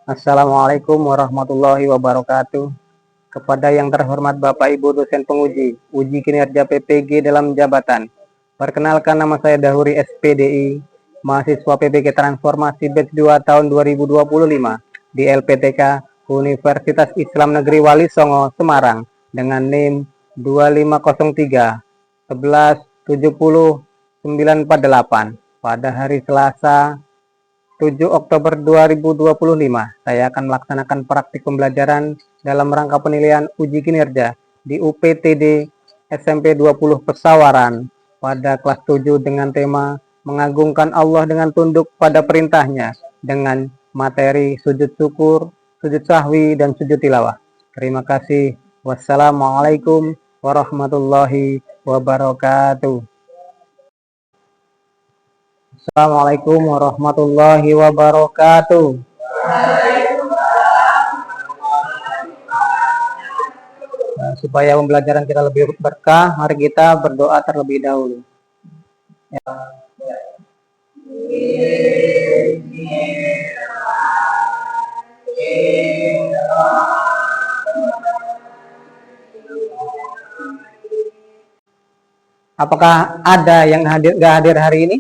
Assalamualaikum warahmatullahi wabarakatuh. Kepada yang terhormat Bapak Ibu dosen penguji, uji kinerja PPG dalam jabatan. Perkenalkan, nama saya Dahuri SPDI, mahasiswa PPG Transformasi Batch 2 tahun 2025 di LPTK Universitas Islam Negeri Wali Songo, Semarang dengan NIM 2503 11 70 948 pada hari Selasa 7 Oktober 2025, saya akan melaksanakan praktik pembelajaran dalam rangka penilaian uji kinerja di UPTD SMP 20 Pesawaran pada kelas 7 dengan tema mengagungkan Allah dengan tunduk pada perintahnya dengan materi sujud syukur, sujud sahwi, dan sujud tilawah. Terima kasih. Wassalamualaikum warahmatullahi wabarakatuh. Assalamualaikum warahmatullahi wabarakatuh. Supaya pembelajaran kita lebih berkah, mari kita berdoa terlebih dahulu. Apakah ada yang gak hadir hari ini?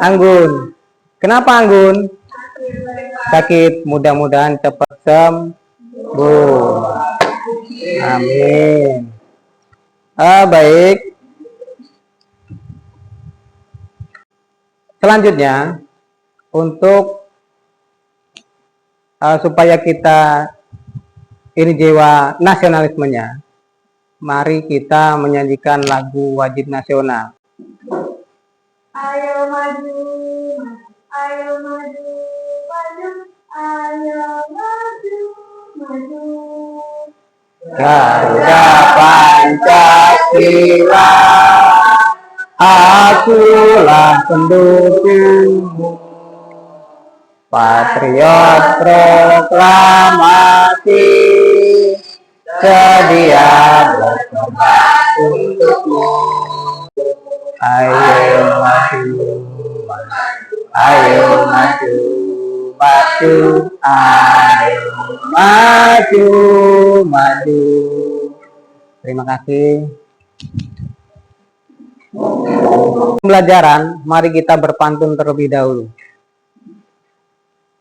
Anggun. Kenapa Anggun? Sakit. Mudah-mudahan cepat sembuh. Amin. Baik. Selanjutnya, untuk supaya kita ini jiwa nasionalismenya, mari kita menyanyikan lagu wajib nasional. Ayo maju, ayo maju, maju, ayo maju, maju. Garuda Pancasila, akulah pendukungmu. Patriot proklamasi, sedia berkorban untukmu. Ayo maju, ayo maju, maju, ayo maju, maju. Terima kasih. Pembelajaran, mari kita berpantun terlebih dahulu.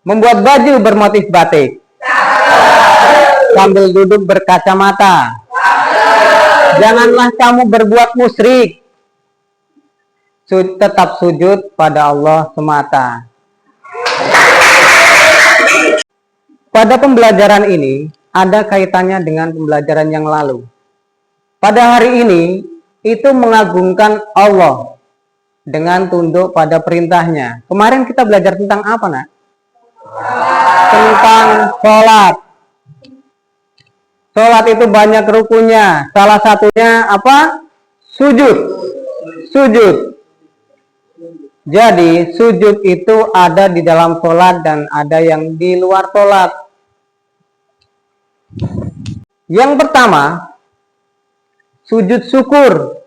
Membuat baju bermotif batik, sambil duduk berkacamata. Janganlah kamu berbuat musyrik, tetap sujud pada Allah semata. Pada pembelajaran ini ada kaitannya dengan pembelajaran yang lalu. Pada hari ini itu mengagungkan Allah dengan tunduk pada perintahnya. Kemarin kita belajar tentang apa, nak? Tentang sholat. Sholat itu banyak rukunnya. Salah satunya apa? Sujud. Sujud. Jadi sujud itu ada di dalam sholat dan ada yang di luar sholat. Yang pertama, sujud syukur,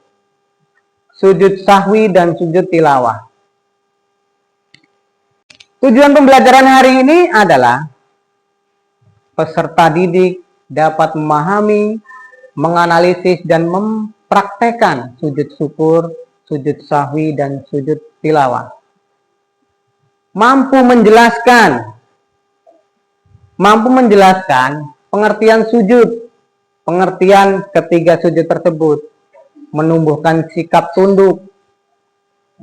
sujud sahwi, dan sujud tilawah. Tujuan pembelajaran hari ini adalah peserta didik dapat memahami, menganalisis, dan mempraktekkan sujud syukur, sujud sahwi, dan sujud tilawah. Mampu menjelaskan pengertian sujud, pengertian ketiga sujud tersebut, menumbuhkan sikap tunduk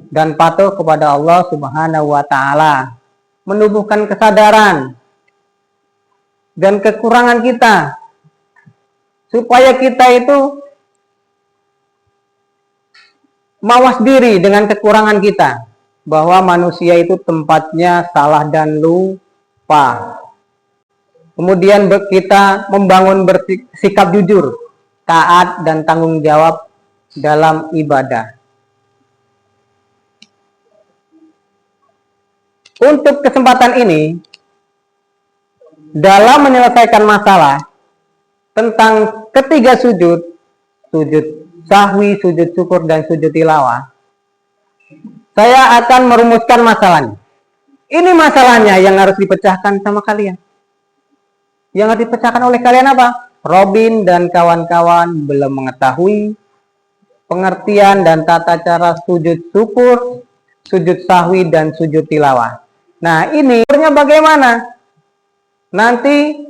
dan patuh kepada Allah Subhanahu wa Ta'ala, menumbuhkan kesadaran dan kekurangan kita, supaya kita itu mawas diri dengan kekurangan kita, bahwa manusia itu tempatnya salah dan lupa. Kemudian kita membangun bersikap jujur, taat, dan tanggung jawab dalam ibadah. Untuk kesempatan ini, dalam menyelesaikan masalah tentang ketiga sujud, sujud sahwi, sujud syukur, dan sujud tilawah, saya akan merumuskan masalahnya. Ini masalahnya yang harus dipecahkan sama kalian. Yang harus dipecahkan oleh kalian apa? Robin dan kawan-kawan belum mengetahui pengertian dan tata cara sujud syukur, sujud sahwi, dan sujud tilawah. Nah, ini bagaimana? Nanti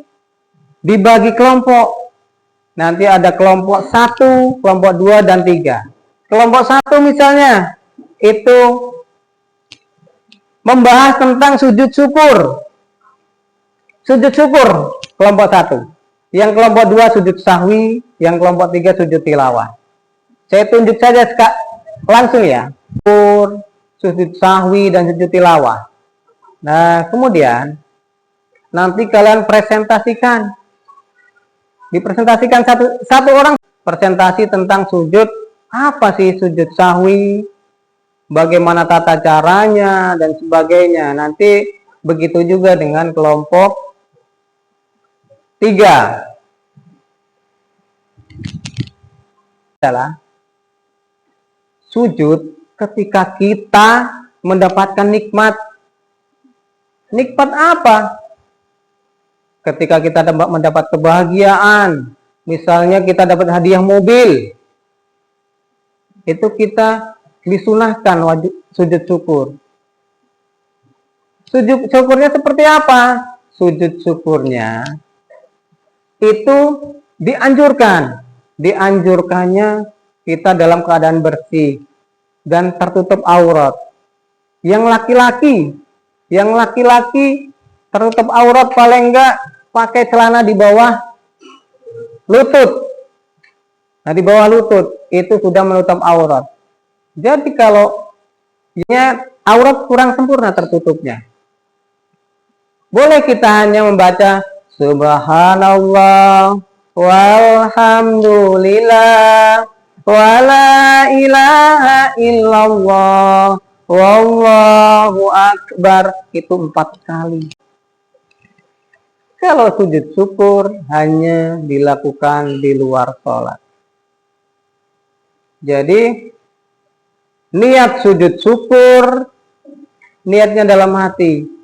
dibagi kelompok. Nanti ada kelompok 1, kelompok 2, dan 3. Kelompok 1 misalnya, itu membahas tentang sujud syukur. Sujud syukur, kelompok 1. Yang kelompok 2 sujud sahwi, yang kelompok 3 sujud tilawah. Saya tunjuk saja langsung ya. Sujud sahwi dan sujud tilawah. Nah, kemudian nanti kalian presentasikan. Dipresentasikan satu orang presentasi tentang sujud, apa sih sujud sahwi, bagaimana tata caranya dan sebagainya. Nanti begitu juga dengan kelompok 3. Adalah sujud ketika kita mendapatkan nikmat. Nikmat apa? Ketika kita mendapat kebahagiaan, misalnya kita dapat hadiah mobil, itu kita disunahkan wajib sujud syukur. Sujud syukurnya seperti apa? Sujud syukurnya itu dianjurkannya kita dalam keadaan bersih dan tertutup aurat. Yang laki-laki tertutup aurat paling enggak pakai celana di bawah lutut. Nah, di bawah lutut itu sudah menutup aurat. Jadi kalau aurat kurang sempurna tertutupnya, boleh kita hanya membaca Subhanallah walhamdulillah wala ilaha illallah wallahu akbar, itu 4 kali. Kalau sujud syukur hanya dilakukan di luar sholat. Jadi niat sujud syukur, niatnya dalam hati.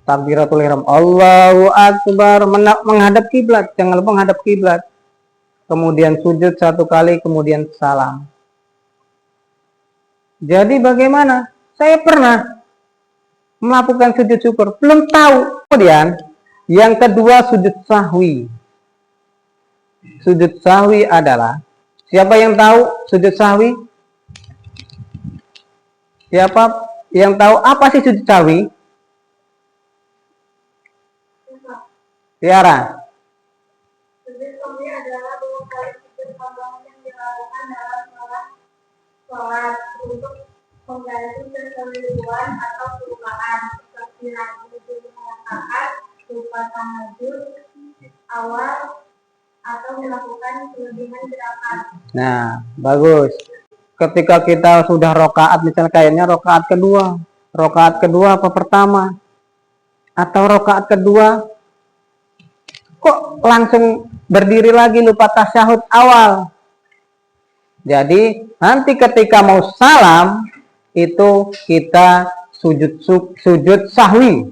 Takbiratul ihram, Allahu akbar, menghadap kiblat, jangan lupa menghadap kiblat. Kemudian sujud 1 kali, kemudian salam. Jadi bagaimana? Saya pernah melakukan sujud syukur, belum tahu. Kemudian yang kedua sujud sahwi. Sujud sahwi adalah, siapa yang tahu sujud sahwi? Siapa yang tahu apa sih sujud sahwi? Tiara. Sujud sahwi adalah 2 kali sujud tambahan yang dilakukan dalam sholat untuk mengganti kekeliruan atau kelupaan, seperti Nabi mengatakan lupa tahajud awal atau melakukan kelebihan gerakan. Nah, bagus. Ketika kita sudah rokaat, misalnya kayaknya rokaat kedua apa pertama, atau rokaat kedua, kok langsung berdiri lagi lupa tasyahud awal. Jadi nanti ketika mau salam itu kita sujud sahwi.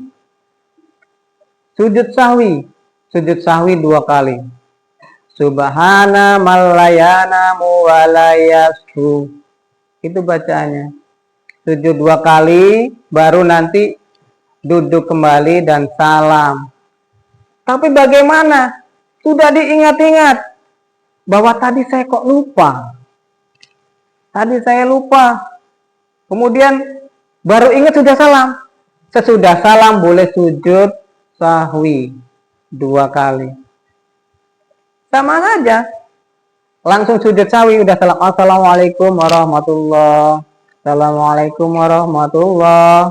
Sujud sahwi 2 kali. Subhana malayana muwalayasu. Itu bacaannya. Sujud 2 kali, baru nanti duduk kembali dan salam. Tapi bagaimana? Sudah diingat-ingat bahwa tadi saya kok lupa. Kemudian baru ingat sudah salam. Sesudah salam boleh sujud sahwi 2 kali. Sama saja. Langsung sujud sahwi udah salam. Assalamualaikum warahmatullahi. Assalamualaikum warahmatullahi.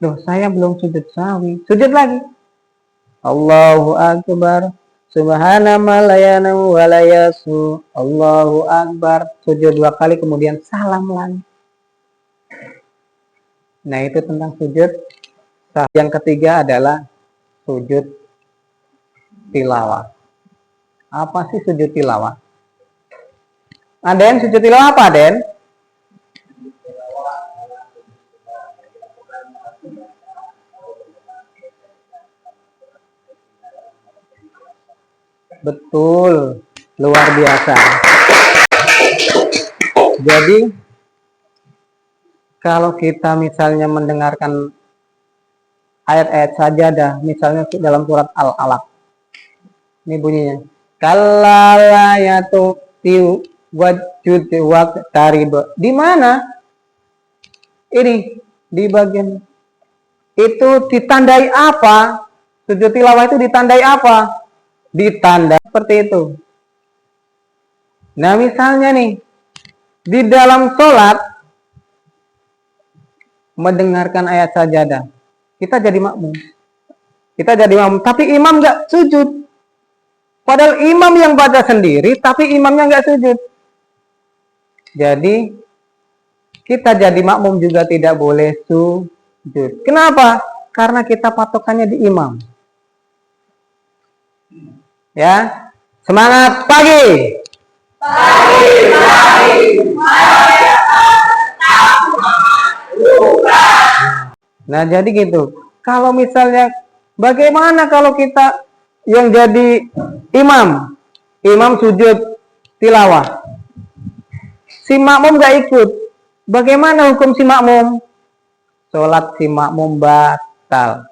Loh, saya belum sujud sahwi. Sujud lagi. Allahu akbar. Subhana malayana walayasu. Allahu akbar. Sujud 2 kali kemudian salam lagi. Nah, itu tentang sujud. Yang ketiga adalah sujud tilawah. Apa sih sujud tilawah? Aden, sujud tilawah apa, Aden? Betul, luar biasa. Jadi, kalau kita misalnya mendengarkan ayat-ayat sajadah, misalnya dalam surat Al-Alaq, ini bunyinya. Kallalayatu tiu wajud tarib. Di mana? Ini di bagian itu ditandai apa? Sujud tilawah itu ditandai apa? Ditandai seperti itu. Nah, misalnya nih, di dalam sholat mendengarkan ayat sajadah, kita jadi makmum. Tapi imam nggak sujud. Padahal imam yang baca sendiri, tapi imamnya nggak sujud. Jadi, kita jadi makmum juga tidak boleh sujud. Kenapa? Karena kita patokannya di imam. Ya, semangat pagi. Nah, jadi gitu. Kalau misalnya, bagaimana kalau kita yang jadi imam sujud tilawah, si makmum gak ikut, bagaimana hukum si makmum? Sholat si makmum batal.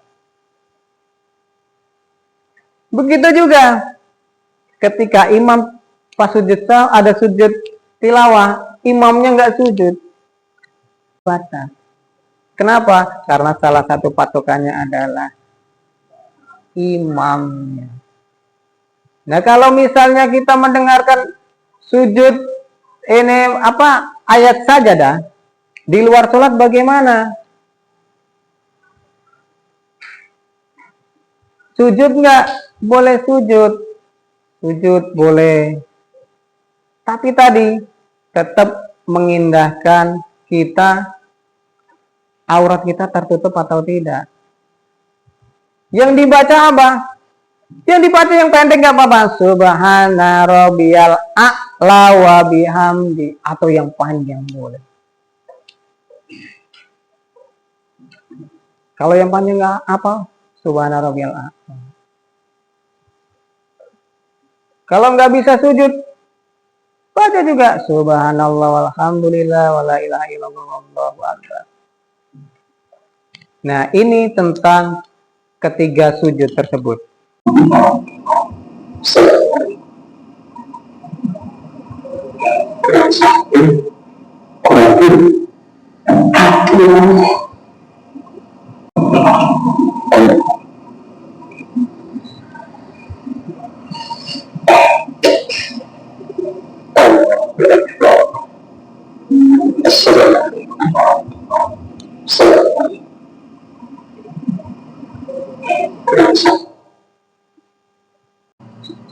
Begitu juga ketika imam pas sujud ada sujud tilawah, imamnya nggak sujud, batal. Kenapa? Karena salah satu patokannya adalah imamnya. Nah, kalau misalnya kita mendengarkan sujud ini ayat sajadah di luar sholat, bagaimana? Sujud nggak? Boleh sujud. Sujud boleh. Tapi tadi tetap mengindahkan kita, aurat kita tertutup atau tidak. Yang dibaca apa? Yang dibaca yang pendek nggak apa-apa. Subhana rabbiyal a'la wa bihamdi, atau yang panjang boleh. Kalau yang panjang nggak apa? Subhana rabbiyal a'la. Kalau nggak bisa sujud, baca juga subhanallah walhamdulillah wala ilaha illallah wallahu akbar. Nah, ini tentang ketiga sujud tersebut.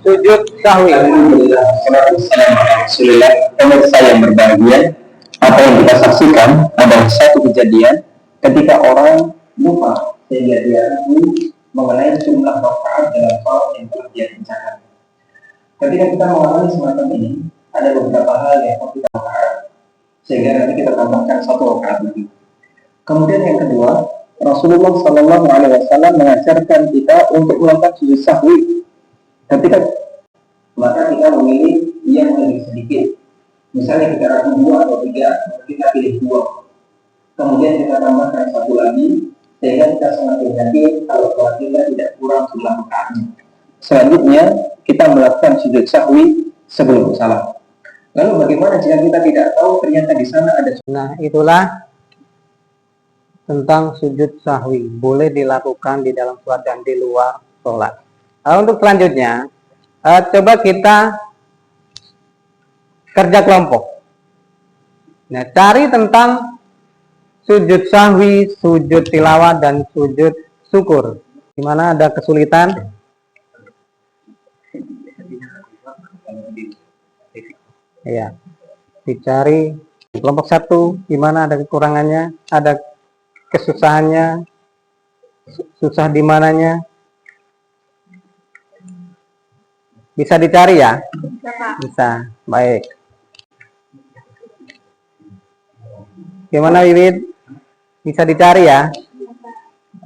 Sujud sahwi. Alhamdulillah, Rasulullah. Pemirsa yang berbahagia, apa yang kita saksikan adalah satu kejadian ketika orang lupa sehingga dia ragu mengenai jumlah rakaat dalam sholat yang telah dia rencanakan. Ketika kita mengalami semacam ini, ada beberapa hal yang harus kita lakukan sehingga nanti kita tambahkan satu rakaat lagi. Kemudian yang kedua, Rasulullah Shallallahu Alaihi Wasallam mengajarkan kita untuk melakukan sujud sahwi. Ketika maka kita memilih yang lebih sedikit. Misalnya kita ragu 2 atau 3, kita pilih 2. Kemudian kita tambahkan satu lagi, sehingga kita semakin yakin kalau sholat kita tidak kurang jumlah rakaatnya. Selanjutnya kita melakukan sujud sahwi sebelum salam. Lalu bagaimana jika kita tidak tahu ternyata di sana ada? Nah, itulah tentang sujud sahwi. Boleh dilakukan di dalam sholat dan di luar sholat. Untuk selanjutnya, coba kita kerja kelompok. Nah, cari tentang sujud sahwi, sujud tilawah, dan sujud syukur. Di mana ada kesulitan? Ya, dicari kelompok 1, di mana ada kekurangannya, ada kesusahannya, susah di mananya. Bisa dicari ya? Bisa. Baik. Gimana Wiwit? Bisa dicari ya?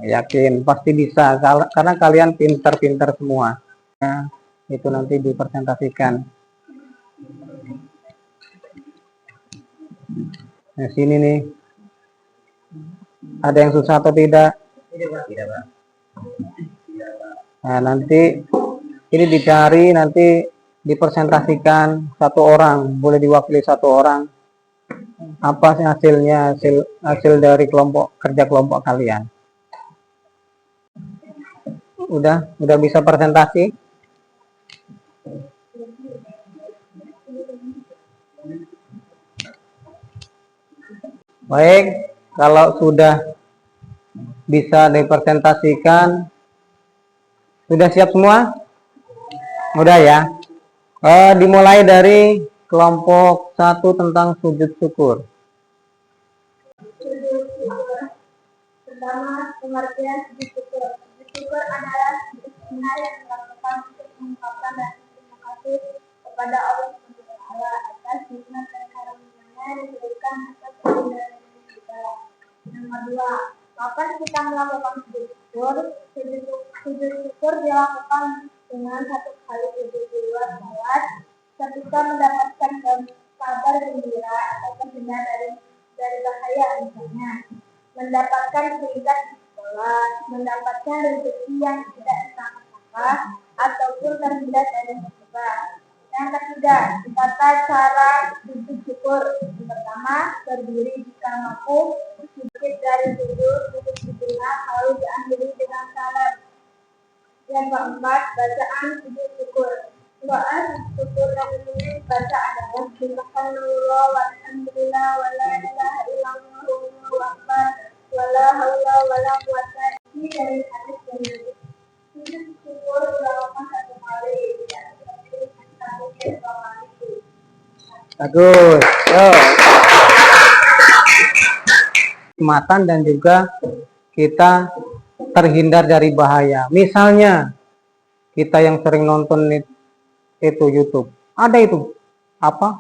Yakin pasti bisa karena kalian pintar-pintar semua. Nah, itu nanti dipresentasikan. Nah, sini nih. Ada yang susah atau tidak? Tidak, Pak. Nah, nanti ini dicari, nanti dipresentasikan satu orang, boleh diwakili satu orang. Apa sih hasilnya, hasil dari kerja kelompok kalian? Udah bisa presentasi? Baik, kalau sudah bisa dipresentasikan, sudah siap semua? Udah ya. Dimulai dari kelompok 1 tentang sujud syukur. Sujud syukur. Pertama, pengertian sujud syukur. Sujud syukur adalah sujud sunah yang dilakukan untuk mengungkapkan rasa terima kasih kepada Allah Subhanahu wa Ta'ala atas nikmat dan karunia-Nya yang diberikan atas kemuliaan kita. Yang kedua, kapan kita melakukan sujud syukur? Sujud syukur dilakukan dengan satu kali sujud di luar salat ketika mendapatkan kabar gembira atau terhindar dari bahaya, misalnya mendapatkan peringkat di sekolah, mendapatkan rezeki yang tidak disangka-sangka, ataupun terhindar dari musibah. Yang ketiga, tata cara sujud syukur. Yang pertama, berdiri jika mampu, sedikit dari sujud setengah, lalu diakhiri dengan salam. Yang keempat, bacaan sujud syukur. Doa syukur yang umumnya dibaca adalah subhanallah walhamdulillah wala ilaha illallah wallahu akbar wala haula wala quwata illa billah. Dari hadis dari sujud syukur dilakukan satu kali, tidak seperti hadis dua kali. Bagus. Yo. Keselamatan dan juga kita terhindar dari bahaya. Misalnya kita yang sering nonton itu YouTube, ada itu apa?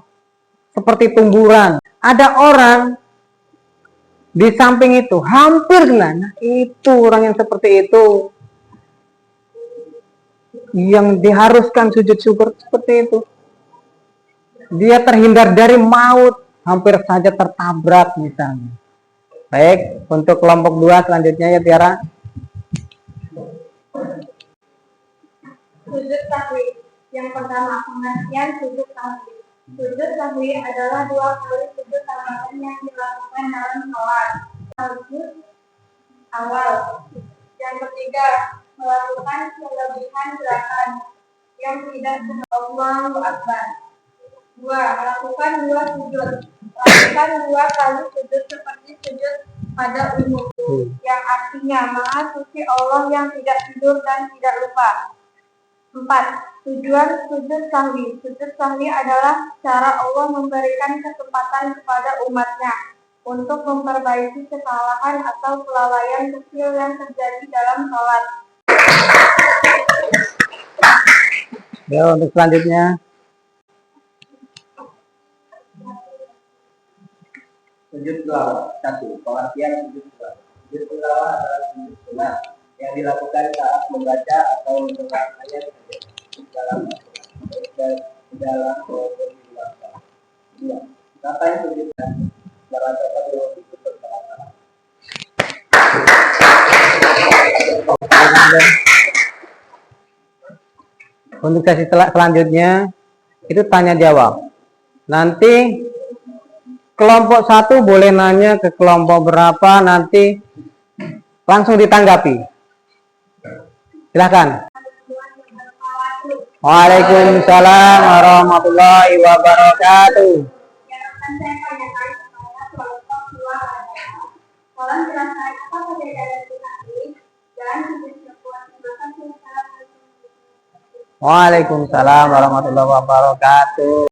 Seperti tumburan. Ada orang di samping itu hampir kena. Nah, itu orang yang seperti itu yang diharuskan sujud syukur seperti itu. Dia terhindar dari maut, hampir saja tertabrak misalnya. Baik, untuk kelompok 2 selanjutnya ya Tiara. Sujud sahwi. Yang pertama, pengertian sujud sahwi. Sujud sahwi adalah 2 kali sujud tambahan yang dilakukan dalam sholat. Sujud awal. Yang ketiga, melakukan kelebihan gerakan yang tidak Allahu Akbar. 2. Melakukan 2 sujud. Lakukan 2 kali sujud seperti sujud pada umumnya, yang artinya Maha Suci Allah yang tidak tidur dan tidak lupa. 4. Tujuan sujud sahwi. Sujud sahwi adalah cara Allah memberikan kesempatan kepada umatnya untuk memperbaiki kesalahan atau kelalaian kecil yang terjadi dalam sholat. Ya, untuk selanjutnya. Sujud tilawah. 1. Pengertian sujud tilawah. Sujud tilawah adalah sujud sunah yang dilakukan saat membaca atau mendengar ayat dalam maupun di luar salat. 2. Kapan sujud dalam dapat disebut bersalah. Untuk sesi selanjutnya itu tanya jawab. Nanti kelompok 1 boleh nanya ke kelompok berapa, nanti langsung ditanggapi. Silakan. Waalaikumsalam warahmatullahi wabarakatuh. Yang akan saya tanyakan kepada kelompok 2 adalah, tolong jelaskan apa perbedaan sujud sahwi dan sujud syukur. Terima kasih. Waalaikumsalam warahmatullahi wabarakatuh.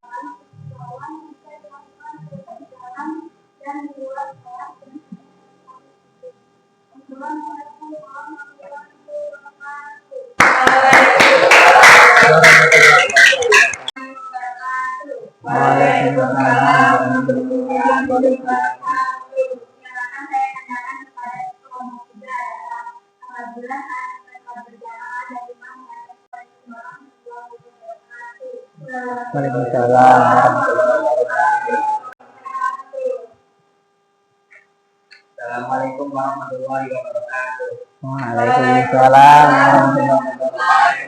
Waalaikumsalam warahmatullahi wabarakatuh. Assalamualaikum warahmatullahi wabarakatuh. Waalaikumsalam warahmatullahi wabarakatuh.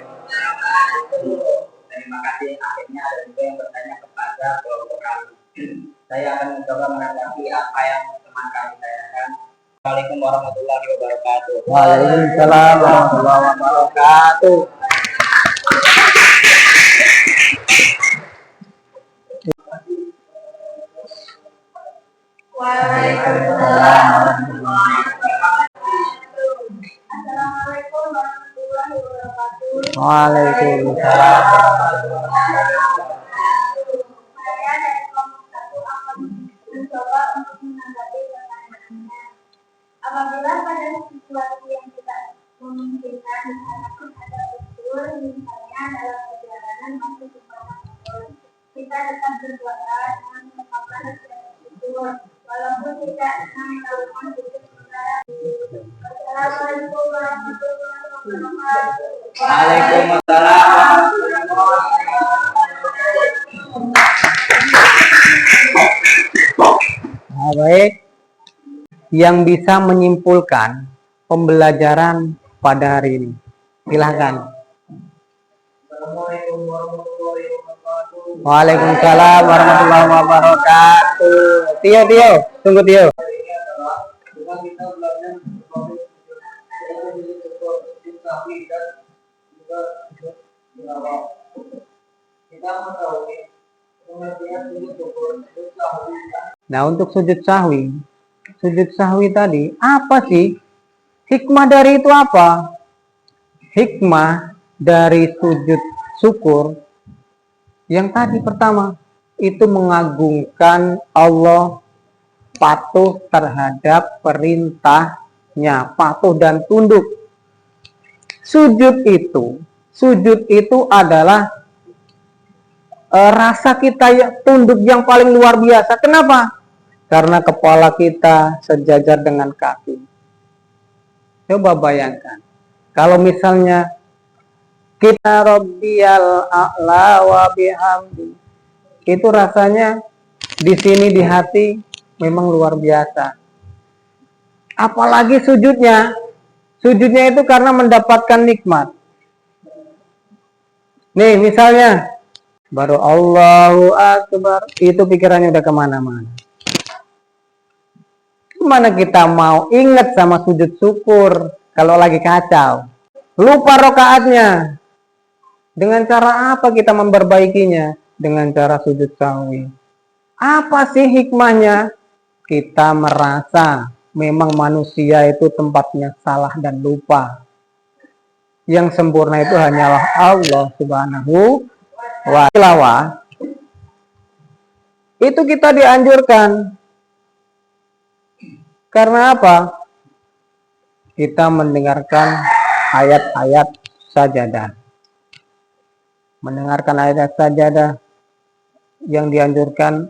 Terima kasih. Akhirnya ada juga yang bertanya kepada kelompok kami. Saya akan mencoba menanggapi apa yang teman kami tanyakan. Assalamualaikum warahmatullahi wabarakatuh. Waalaikumsalam warahmatullahi wabarakatuh. Waalaikumsalam warahmatullahi wabarakatuh. Assalamualaikum warahmatullahi wabarakatuh. Waalaikumsalam. Saya dari kelompok 1 akan mencoba untuk menanggapi pertanyaannya. Apabila pada situasi yang tidak memungkinkan diharapkan ada usul, misalnya dalam perjalanan masuk ke manapun, kita tetap berdoa dengan menetapkan usul, walaupun tidak melakukan usul secara. Assalamualaikum warahmatullahi wabarakatuh. Waalaikumsalam warahmatullahi wabarakatuh. Nah, baik. Yang bisa menyimpulkan pembelajaran pada hari ini. Silahkan. Assalamualaikum warahmatullahi wabarakatuh. Waalaikumsalam warahmatullahi wabarakatuh. Tio, tunggu Tio. Kita belajar kita mengetahui pengertian sujud syukur. Nah, untuk sujud sahwi tadi, apa sih? Hikmah dari itu apa? Hikmah dari sujud syukur yang tadi pertama, itu mengagungkan Allah, patuh terhadap perintahnya, patuh dan tunduk. Sujud itu adalah rasa kita tunduk yang paling luar biasa. Kenapa? Karena kepala kita sejajar dengan kaki. Coba bayangkan, kalau misalnya kita Rabbiyal a'la wa bihamdi, itu rasanya di sini di hati memang luar biasa. Apalagi sujudnya itu karena mendapatkan nikmat. Nih misalnya, baru Allahu Akbar, itu pikirannya udah kemana-mana. Gimana kita mau ingat sama sujud syukur kalau lagi kacau? Lupa rokaatnya. Dengan cara apa kita memperbaikinya? Dengan cara sujud sahwi. Apa sih hikmahnya? Kita merasa memang manusia itu tempatnya salah dan lupa. Yang sempurna itu hanyalah Allah Subhanahu wa Ta'ala. Itu kita dianjurkan. Karena apa? Kita mendengarkan ayat-ayat sajadah. Mendengarkan ayat sajadah yang dianjurkan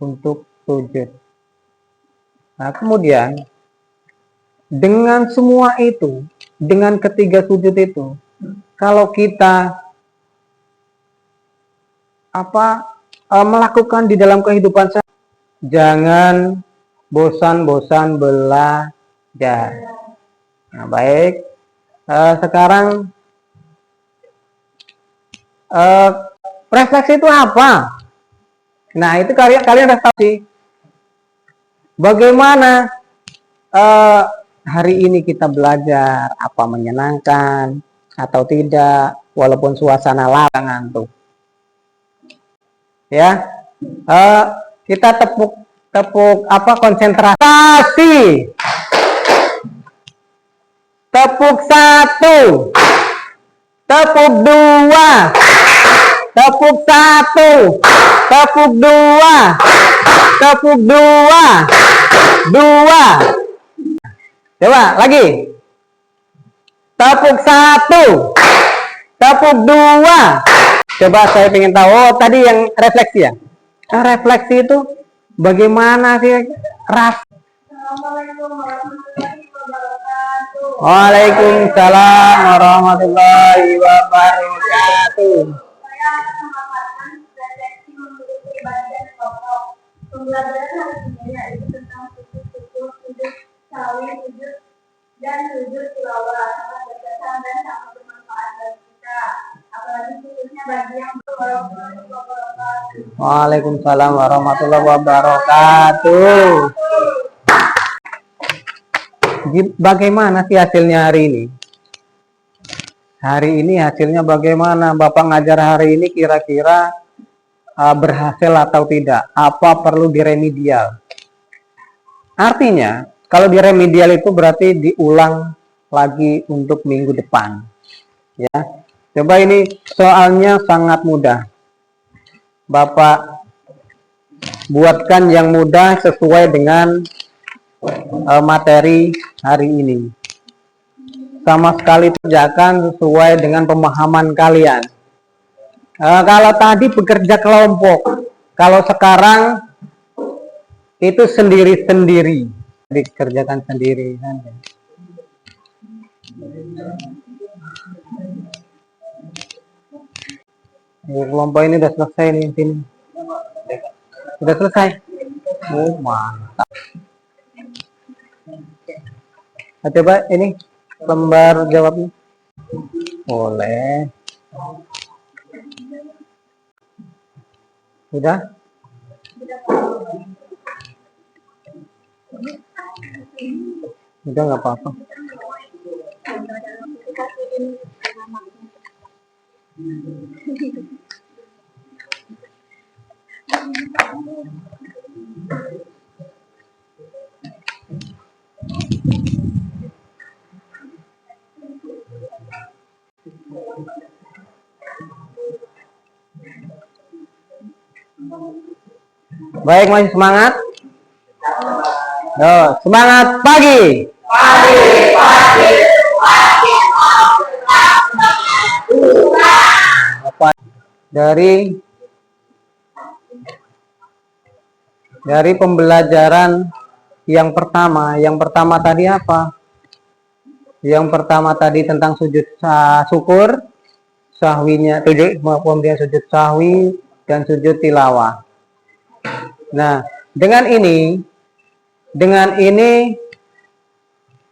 untuk sujud. Nah, kemudian dengan semua itu, dengan ketiga sujud itu, kalau kita melakukan di dalam kehidupan saya, jangan bosan-bosan belajar. Nah, baik. Sekarang refleksi itu apa? Nah, itu kalian refleksi. Bagaimana hari ini kita belajar, apa menyenangkan atau tidak, walaupun suasana lapangan tuh. Ya, kita tepuk konsentrasi. Tepuk 1, tepuk 2, tepuk 1, tepuk 2, tepuk 2, 2. Coba lagi. Tepuk 1, tepuk 2. Coba saya ingin tahu, oh tadi yang refleksi ya. Refleksi itu bagaimana sih Assalamualaikum warahmatullahi wabarakatuh. Waalaikumsalam warahmatullahi wabarakatuh. Saya akan memaparkan Pembelajaran hari ini yaitu tentang sujud syukur, sujud sawi, sujud dan sujud tilawah. Sangat berkesan dan sangat bermanfaat bagi kita. Apalagi khususnya bagi yang berwalaupun wabarakatuh. Waalaikumsalam warahmatullahi wabarakatuh. Bagaimana sih hasilnya hari ini? Hari ini hasilnya bagaimana? Bapak ngajar hari ini kira-kira berhasil atau tidak? Apa perlu diremedial? Artinya, kalau diremedial itu berarti diulang lagi untuk minggu depan. Ya, coba ini soalnya sangat mudah. Bapak buatkan yang mudah sesuai dengan materi hari ini. Sama sekali kerjakan sesuai dengan pemahaman kalian. Kalau tadi bekerja kelompok, kalau sekarang itu sendiri-sendiri, dikerjakan sendiri. Kelompok ini udah selesai nih, sini. Sudah selesai. Oh, mantap. Nah, coba ini lembar jawabnya. Boleh. Sudah? Udah, nggak apa-apa. Baik, masih semangat? Yo, semangat pagi. Dari pembelajaran yang pertama tadi apa? Yang pertama tadi tentang sujud syukur, sahwinya, kemudian sujud sahwi dan sujud tilawah. Nah, dengan ini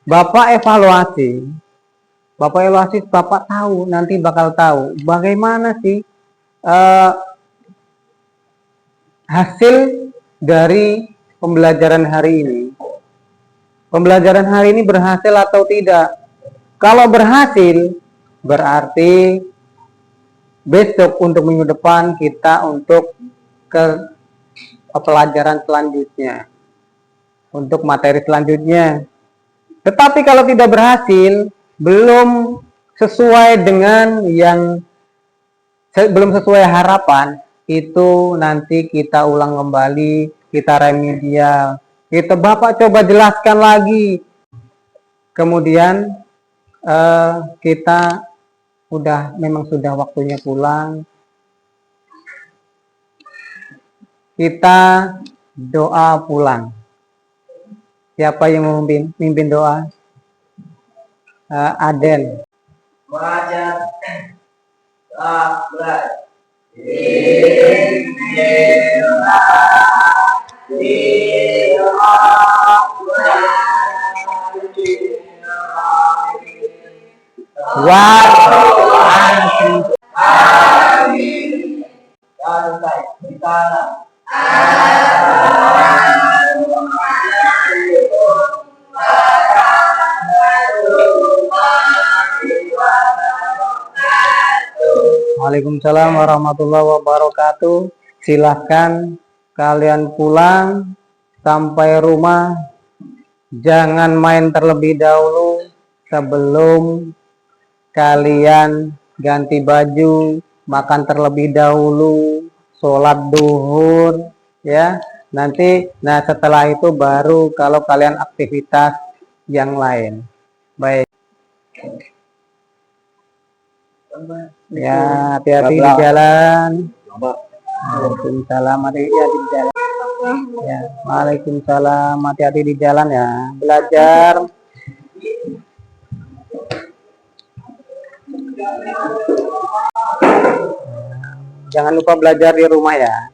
Bapak evaluasi, Bapak tahu, nanti bakal tahu bagaimana sih hasil dari pembelajaran hari ini. Pembelajaran hari ini berhasil atau tidak? Kalau berhasil, berarti besok untuk minggu depan kita untuk ke pelajaran selanjutnya, untuk materi selanjutnya. Tetapi kalau tidak berhasil, belum sesuai dengan belum sesuai harapan, itu nanti kita ulang kembali, kita remedial. Bapak coba jelaskan lagi. Kemudian kita memang sudah waktunya pulang. Kita doa pulang. Siapa yang memimpin doa? Aden. Baca Waalaikumsalam warahmatullahi wabarakatuh. Silahkan kalian pulang sampai rumah. Jangan main terlebih dahulu sebelum kalian ganti baju, makan terlebih dahulu, sholat duhur, ya. Setelah itu baru kalau kalian aktivitas yang lain. Baik. Ya, hati-hati di jalan. Waalaikumsalam, hati-hati di jalan. Ya, waalaikumsalam, hati-hati di jalan ya. Belajar. Jangan lupa belajar di rumah ya.